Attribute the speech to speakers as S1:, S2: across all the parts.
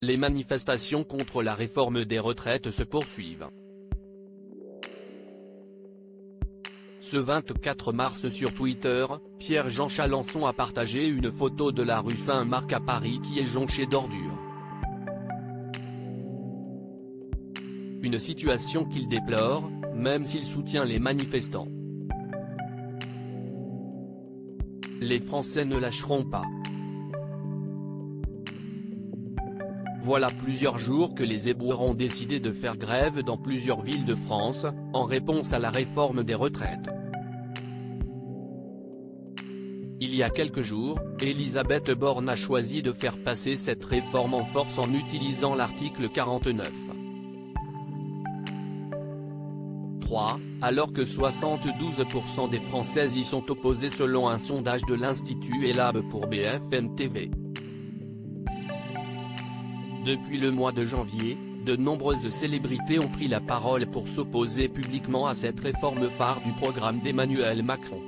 S1: Les manifestations contre la réforme des retraites se poursuivent. Ce 24 mars sur Twitter, Pierre-Jean Chalancon a partagé une photo de la rue Saint-Marc à Paris qui est jonchée d'ordures. Une situation qu'il déplore, même s'il soutient les manifestants. Les Français ne lâcheront pas. Voilà plusieurs jours que les éboueurs ont décidé de faire grève dans plusieurs villes de France, en réponse à la réforme des retraites. Il y a quelques jours, Elisabeth Borne a choisi de faire passer cette réforme en force en utilisant l'article 49. 3, alors que 72% des Françaises y sont opposées selon un sondage de l'Institut Ellab pour BFM TV. Depuis le mois de janvier, de nombreuses célébrités ont pris la parole pour s'opposer publiquement à cette réforme phare du programme d'Emmanuel Macron.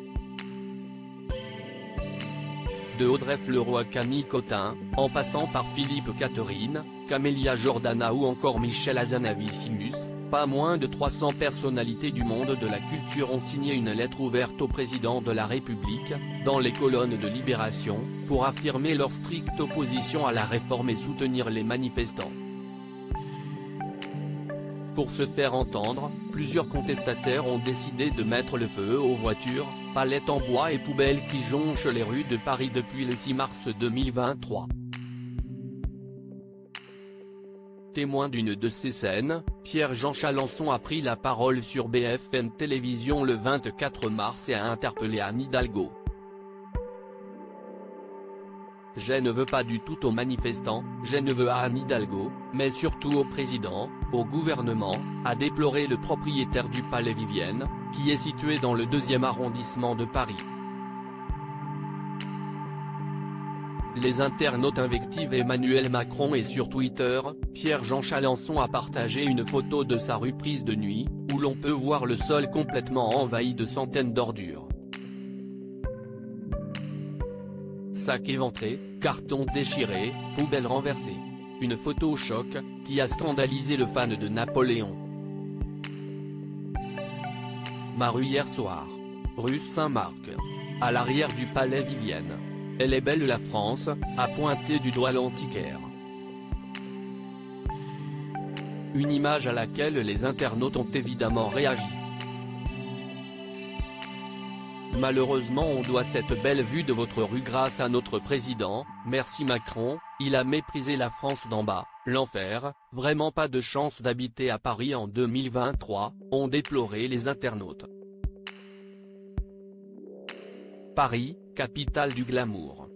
S1: De Audrey Fleurot à Camille Cotin, en passant par Philippe Catherine, Camélia Jordana ou encore Michel Hazanavicius, pas moins de 300 personnalités du monde de la culture ont signé une lettre ouverte au président de la République, dans les colonnes de Libération, pour affirmer leur stricte opposition à la réforme et soutenir les manifestants. Pour se faire entendre, plusieurs contestataires ont décidé de mettre le feu aux voitures, palettes en bois et poubelles qui jonchent les rues de Paris depuis le 6 mars 2023. Témoin d'une de ces scènes, Pierre-Jean Chalancon a pris la parole sur BFM Télévision le 24 mars et a interpellé Anne Hidalgo. Je ne veux pas du tout aux manifestants, je ne veux à Anne Hidalgo, mais surtout au président, au gouvernement, a déploré le propriétaire du Palais Vivienne, qui est situé dans le 2e arrondissement de Paris. Les internautes invectivent Emmanuel Macron et sur Twitter, Pierre-Jean Chalancon a partagé une photo de sa rue prise de nuit, où l'on peut voir le sol complètement envahi de centaines d'ordures. Sacs éventrés, cartons déchirés, poubelles renversées. Une photo choc, qui a scandalisé le fan de Napoléon. Ma rue hier soir. Rue Saint-Marc. À l'arrière du Palais Vivienne. Elle est belle la France, a pointé du doigt l'antiquaire. Une image à laquelle les internautes ont évidemment réagi. Malheureusement on doit cette belle vue de votre rue grâce à notre président, merci Macron, il a méprisé la France d'en bas, l'enfer, vraiment pas de chance d'habiter à Paris en 2023, ont déploré les internautes. Paris, capitale du glamour.